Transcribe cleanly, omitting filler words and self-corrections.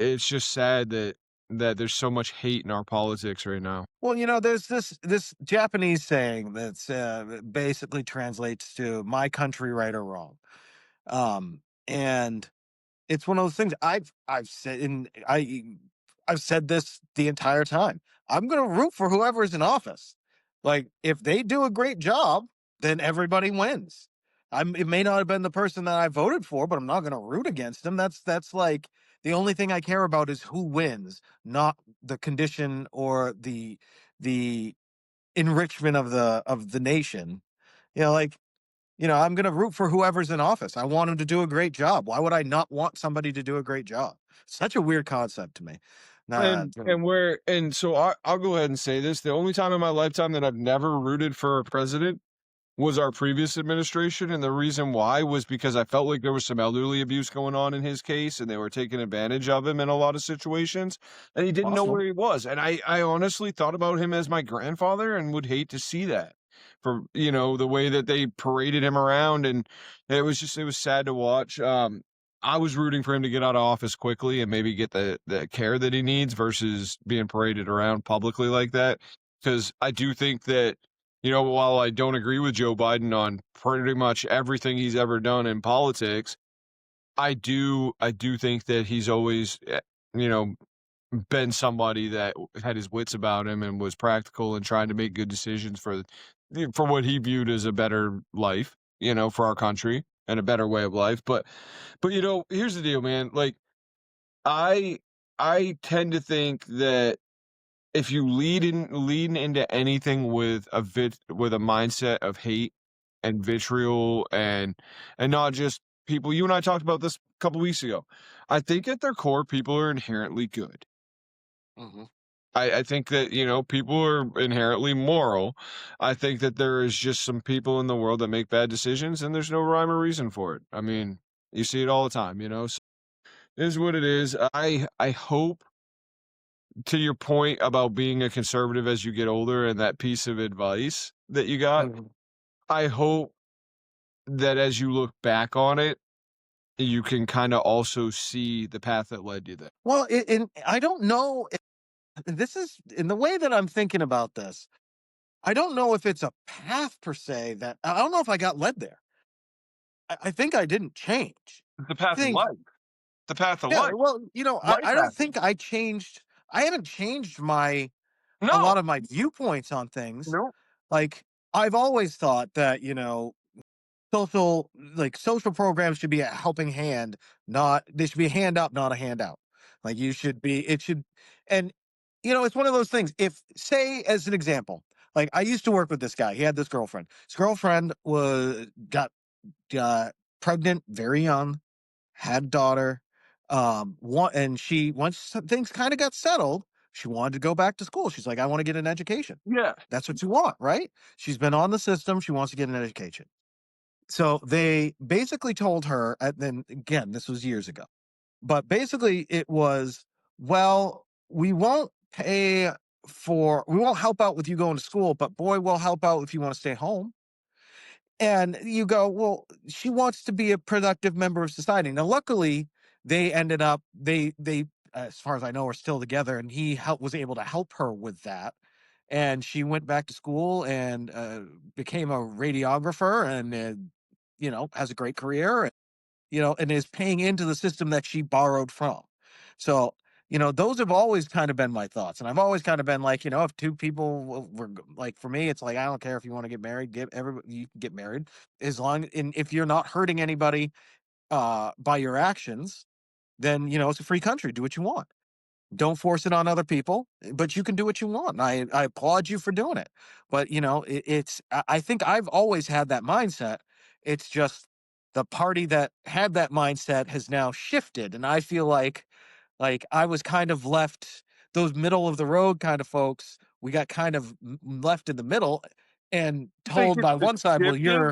it's just sad that there's so much hate in our politics right now. Well, there's this Japanese saying that's basically translates to "my country, right or wrong," and it's one of those things I've said this the entire time. I'm gonna root for whoever's in office. Like, if they do a great job, then everybody wins. It may not have been the person that I voted for, but I'm not gonna root against them. That's like the only thing I care about is who wins, not the condition or the enrichment of the nation. Like, I'm gonna root for whoever's in office. I want him to do a great job. Why would I not want somebody to do a great job? Such a weird concept to me. Nah, And so I'll go ahead and say this, the only time in my lifetime that I've never rooted for a president was our previous administration, and the reason why was because I felt like there was some elderly abuse going on in his case, and they were taking advantage of him in a lot of situations, and he didn't know possible. where he was, and I honestly thought about him as my grandfather and would hate to see that for, the way that they paraded him around, and it was sad to watch. I was rooting for him to get out of office quickly and maybe get the care that he needs versus being paraded around publicly like that, because I do think that while I don't agree with Joe Biden on pretty much everything he's ever done in politics, I do think that he's always, you know, been somebody that had his wits about him and was practical and trying to make good decisions for what he viewed as a better life, for our country and a better way of life. But here's the deal, man. Like I I tend to think that if you lean into anything with with a mindset of hate and vitriol and not just people, you and I talked about this a couple weeks ago. I think at their core, people are inherently good. Mhm. I think that, people are inherently moral. I think that there is just some people in the world that make bad decisions and there's no rhyme or reason for it. I mean, you see it all the time, so it is what it is. I hope, to your point about being a conservative as you get older and that piece of advice that you got, Mhm. I hope that as you look back on it, you can kinda also see the path that led you there. Well, I don't know if this is in the way that I'm thinking about this. I don't know if it's a path per se that I don't know if I got led there. I think I didn't change. The I path of think life. The path of Yeah, life. well, Life I don't happened. think I changed. I haven't changed a No, lot of my viewpoints on things. no. Like, I've always thought that, social programs should be a helping hand, not they should be a hand up, not a handout. Like, you should be it should and it's one of those things. If, say, as an example, like, I used to work with this guy. He had this girlfriend. His girlfriend was got pregnant very young, had a daughter. And she once things kind of got settled, she wanted to go back to school. She's like, I want to get an education. Yeah. That's what you want, right? She's been on the system. She wants to get an education. So they basically told her, and then again, this was years ago, but basically it was, well, we won't help out with you going to school, but boy, we'll help out if you want to stay home. And you go, well, she wants to be a productive member of society. Now, luckily, they, as far as I know, are still together, and was able to help her with that. And she went back to school and became a radiographer, and has a great career, and is paying into the system that she borrowed from. So, those have always kind of been my thoughts. And I've always kind of been like, if two people like, for me, it's like, I don't care if you want to get married, you can get married as long, and if you're not hurting anybody by your actions, then, it's a free country. Do what you want. Don't force it on other people, but you can do what you want. And I applaud you for doing it. But I think I've always had that mindset. It's just the party that had that mindset has now shifted. And I feel like I was kind of left, those middle of the road kind of folks, we got kind of left in the middle and I think told it's by the one side, well, shifting you're